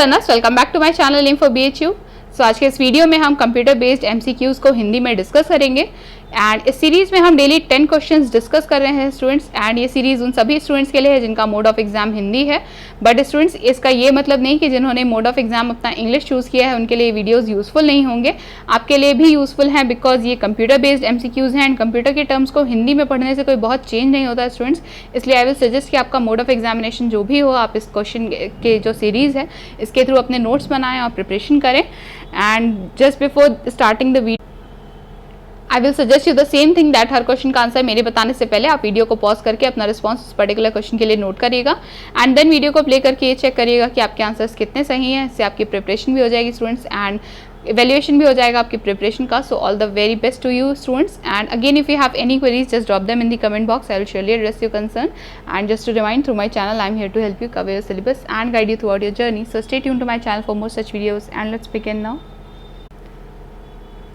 Learners, welcome back to my channel info BHU. So आज के इस वीडियो में हम कंप्यूटर बेस्ड एमसीक्यूज को हिंदी में डिस्कस करेंगे एंड इस सीरीज में हम डेली 10 क्वेश्चंस डिस्कस कर रहे हैं स्टूडेंट्स। एंड ये सीरीज उन सभी स्टूडेंट्स के लिए है जिनका मोड ऑफ एग्जाम हिंदी है। बट स्टूडेंट्स, इसका ये मतलब नहीं कि जिन्होंने मोड ऑफ एग्जाम अपना इंग्लिश चूज़ किया है उनके लिए वीडियोज़ यूजफुल नहीं होंगे। आपके लिए भी यूजफुल हैं बिकॉज ये कंप्यूटर बेस्ड एमसीक्यूज हैं एंड कंप्यूटर के टर्म्स को हिंदी में पढ़ने से कोई बहुत चेंज नहीं होता है स्टूडेंट्स। इसलिए आई विल सजेस्ट कि आपका मोड ऑफ एग्जामिनेशन जो भी हो, आप इस क्वेश्चन के जो सीरीज़ है इसके थ्रू अपने नोट्स बनाएं और प्रिपरेशन करें। And just before starting the video I will suggest you the same thing that her question का आंसर मेरे बताने से पहले आप वीडियो को पॉज करके अपना रिस्पॉन्स उस पर्टिकुलर क्वेश्चन के लिए नोट करिएगा एंड देन वीडियो को प्ले करके ये चेक करिएगा कि आपके आंसर्स कितने सही हैं। इससे आपकी प्रिपरेशन भी हो जाएगी स्टूडेंट्स एंड evaluation भी हो जाएगा आपकी प्रिपरेशन का। So all the very best to you students and again if you have any queries just drop them in the comment box. I will surely address your concern and just to remind, through my channel I am here to help you cover your syllabus and guide you throughout your journey. So stay tuned to my channel for more such videos and let's begin now.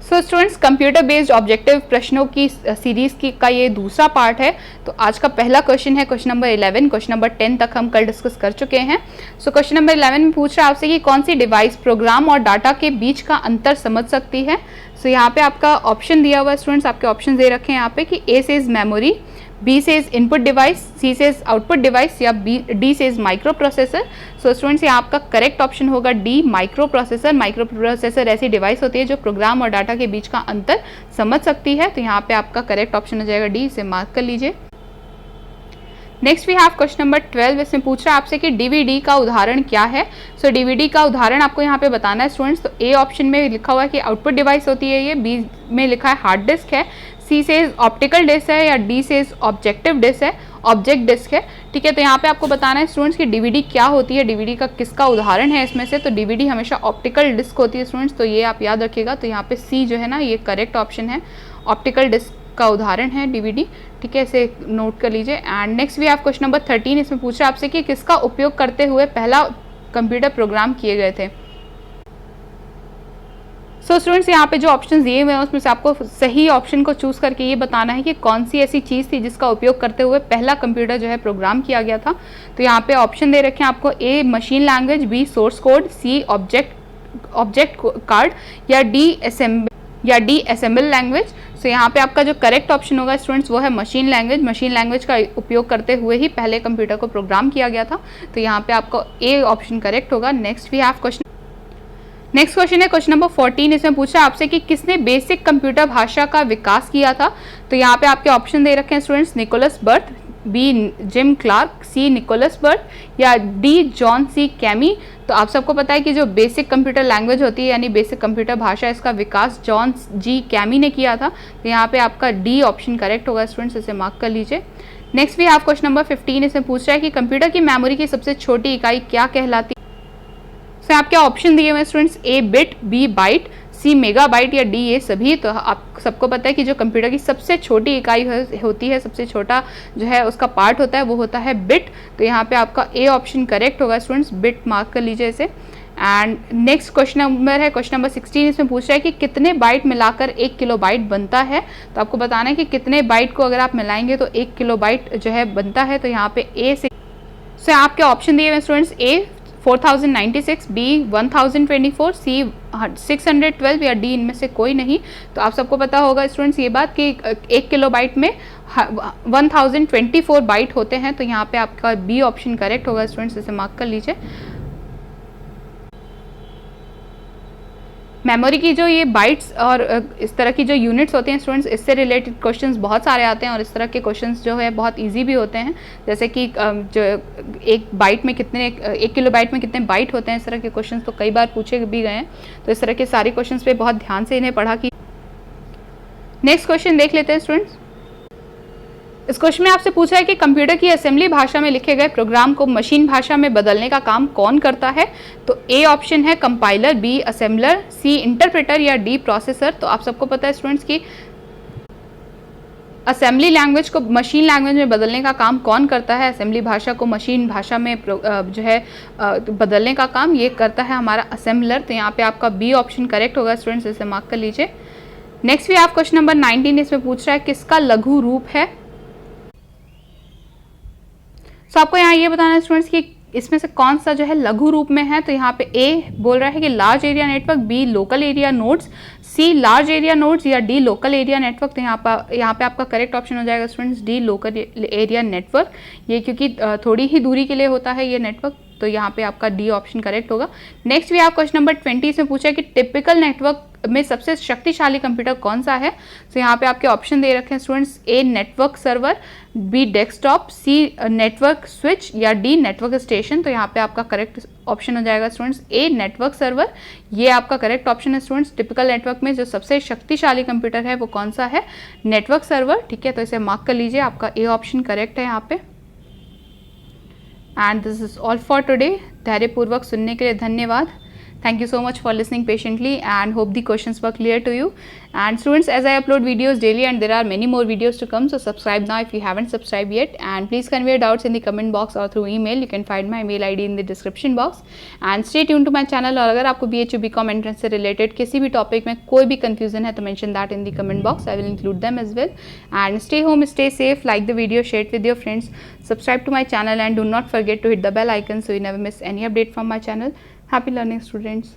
So students, computer based objective प्रश्नों की series का ये दूसरा part है। तो आज का पहला क्वेश्चन है क्वेश्चन नंबर 11। क्वेश्चन नंबर 10 तक हम कल डिस्कस कर चुके हैं। सो क्वेश्चन नंबर 11 में पूछ रहा है आपसे कि कौन सी डिवाइस प्रोग्राम और डाटा के बीच का अंतर समझ सकती है। सो यहाँ पे आपका ऑप्शन दिया हुआ है स्टूडेंट्स, आपके ऑप्शन दे रखे हैं यहाँ पे कि A says memory, B says input device, C says output device या D says microprocessor. So students, यहाँ आपका करेक्ट ऑप्शन होगा D, microprocessor. Microprocessor ऐसी डिवाइस होती है जो प्रोग्राम और डाटा के बीच का अंतर समझ सकती है। तो यहाँ पे आपका करेक्ट ऑप्शन हो जाएगा डी, इसे मार्क कर लीजिए। Next we have question number 12। इसमें पूछ रहा है आपसे कि डीवीडी का उदाहरण क्या है। सो डीवीडी का उदाहरण आपको यहाँ पे बताना है स्टूडेंट्स। तो ए ऑप्शन में लिखा हुआ है कि आउटपुट डिवाइस होती है ये, बी में लिखा है हार्ड डिस्क है, सी सेज ऑप्टिकल डिस्क है या डी सेज ऑब्जेक्टिव डिस्क है, ऑब्जेक्ट डिस्क है। ठीक है, तो यहाँ पे आपको बताना है स्टूडेंट्स कि डीवीडी क्या होती है, डीवीडी का किसका उदाहरण है इसमें से। तो डीवीडी हमेशा ऑप्टिकल डिस्क होती है स्टूडेंट्स, तो ये आप याद रखिएगा। तो यहाँ पे सी जो है ना, ये करेक्ट ऑप्शन है, ऑप्टिकल डिस्क का उदाहरण है डीवीडी। ठीक है, इसे नोट कर लीजिए। And next we have question number 13। इसमें पूछा आपसे कि किसका उपयोग करते हुए पहला कंप्यूटर प्रोग्राम किए गए थे। सो स्टूडेंट्स, यहाँ पे जो ऑप्शन दिए हुए हैं उसमें से आपको सही ऑप्शन को चूज करके ये बताना है कि कौन सी ऐसी चीज़ थी जिसका उपयोग करते हुए पहला कंप्यूटर जो है प्रोग्राम किया गया था। तो यहाँ पे ऑप्शन दे रखे हैं आपको, A machine language, B source code, C object code या डी असेंबल लैंग्वेज। सो यहाँ पे आपका जो करेक्ट ऑप्शन होगा स्टूडेंट्स वो है मशीन लैंग्वेज। मशीन लैंग्वेज का उपयोग करते हुए ही पहले कंप्यूटर को प्रोग्राम किया गया था। तो यहाँ पे आपका ए ऑप्शन करेक्ट होगा। नेक्स्ट क्वेश्चन है क्वेश्चन नंबर 14। इसमें पूछा आपसे कि किसने बेसिक कंप्यूटर भाषा का विकास किया था। तो यहाँ पे आपके ऑप्शन दे रखे हैं students, Niklaus Wirth, B Jim Clark, C Niklaus Wirth या डी जॉन सी कैमी। तो आप सबको पता है कि जो बेसिक कंप्यूटर लैंग्वेज होती है यानी बेसिक कंप्यूटर भाषा, इसका विकास जॉन जी कैमी ने किया था। तो यहाँ पे आपका डी ऑप्शन करेक्ट होगा स्टूडेंट्स, इसे मार्क कर लीजिए। नेक्स्ट भी आप क्वेश्चन नंबर 15। इसमें पूछ रहा है कि कंप्यूटर की मेमोरी की सबसे छोटी इकाई क्या कहलाती है। तो आपके ऑप्शन दिए हुए students, A bit, B byte, C megabyte या डी ये सभी। तो आप सबको पता है कि जो कंप्यूटर की सबसे छोटी इकाई होती है, सबसे छोटा जो है उसका पार्ट होता है वो होता है बिट। तो यहाँ पे आपका ए ऑप्शन करेक्ट होगा स्टूडेंट्स, बिट मार्क कर लीजिए इसे। एंड नेक्स्ट क्वेश्चन नंबर है क्वेश्चन नंबर 16। इसमें पूछ रहा है कि कितने बाइट मिलाकर 1 किलोबाइट बनता है। तो आपको बताना है कि कितने बाइट को अगर आप मिलाएंगे तो 1 किलोबाइट जो है बनता है। तो यहाँ पे ए से आपके ऑप्शन दिए हुए स्टूडेंट्स, ए 4096, बी 1024, सी 612 या डी इनमें से कोई नहीं। तो आप सबको पता होगा स्टूडेंट्स ये बात कि 1 किलोबाइट में 1024 बाइट होते हैं। तो यहाँ पे आपका बी ऑप्शन करेक्ट होगा स्टूडेंट्स, इसे मार्क कर लीजिए। मेमोरी की जो ये बाइट्स और इस तरह की जो यूनिट्स होती हैं स्टूडेंट्स, इससे रिलेटेड क्वेश्चंस बहुत सारे आते हैं और इस तरह के क्वेश्चंस जो है बहुत इजी भी होते हैं। जैसे कि जो एक किलोबाइट में कितने बाइट होते हैं, इस तरह के क्वेश्चंस तो कई बार पूछे भी गए हैं। तो इस तरह के सारे क्वेश्चंस पे बहुत ध्यान से इन्हें पढ़ा की। नेक्स्ट क्वेश्चन देख लेते हैं स्टूडेंट्स। इस क्वेश्चन में आपसे पूछा है कि कंप्यूटर की असेंबली भाषा में लिखे गए प्रोग्राम को मशीन भाषा में बदलने का काम कौन करता है। तो ए ऑप्शन है कंपाइलर, बी असेंबलर, सी इंटरप्रेटर या डी प्रोसेसर। तो आप सबको पता है स्टूडेंट्स कि असेंबली लैंग्वेज को मशीन लैंग्वेज में बदलने का काम कौन करता है। असेंबली भाषा को मशीन भाषा में जो है बदलने का काम ये करता है हमारा असेंबलर। तो यहाँ पे आपका बी ऑप्शन करेक्ट होगा स्टूडेंट्स, इसे मार्क कर लीजिए। नेक्स्ट भी आप क्वेश्चन नंबर 19। इसमें पूछ रहा है किसका लघु रूप है। सो आपको यहाँ ये बताना है स्टूडेंट्स कि इसमें से कौन सा जो है लघु रूप में है, तो यहाँ पे ए बोल रहा है कि large area network, B local area nodes, C large area nodes या डी लोकल एरिया नेटवर्क। तो यहाँ पे आपका करेक्ट ऑप्शन हो जाएगा students D local area network. ये क्योंकि थोड़ी ही दूरी के लिए होता है ये नेटवर्क, तो यहाँ पे आपका डी ऑप्शन करेक्ट होगा। नेक्स्ट भी आप क्वेश्चन नंबर 20 में पूछा है कि टिपिकल नेटवर्क में सबसे शक्तिशाली कंप्यूटर कौन सा है। तो यहाँ पे आपके ऑप्शन दे रखे हैं students, a network server, B desktop, C network switch या डी नेटवर्क स्टेशन। तो यहाँ पे आपका करेक्ट ऑप्शन हो जाएगा स्टूडेंट्स ए नेटवर्क सर्वर। ये आपका करेक्ट ऑप्शन है स्टूडेंट्स। टिपिकल नेटवर्क में जो सबसे शक्तिशाली कंप्यूटर है वो कौन सा है, नेटवर्क सर्वर। ठीक है, तो इसे मार्क कर लीजिए, आपका ए ऑप्शन करेक्ट है यहाँ पे। And this is all for today. धैर्यपूर्वक सुनने के लिए धन्यवाद। Thank you so much for listening patiently and hope the questions were clear to you. And students, as I upload videos daily and there are many more videos to come, so subscribe now if you haven't subscribed yet, and please convey your doubts in the comment box or through email. You can find my mail ID in the description box and stay tuned to my channel. और अगर आपको BHU BCom entrance से related किसी भी topic में कोई भी confusion है तो mention that in the comment box. I will include them as well. And stay home, stay safe, like the video, share it with your friends, subscribe to my channel and do not forget to hit the bell icon so you never miss any update from my channel. Happy learning students.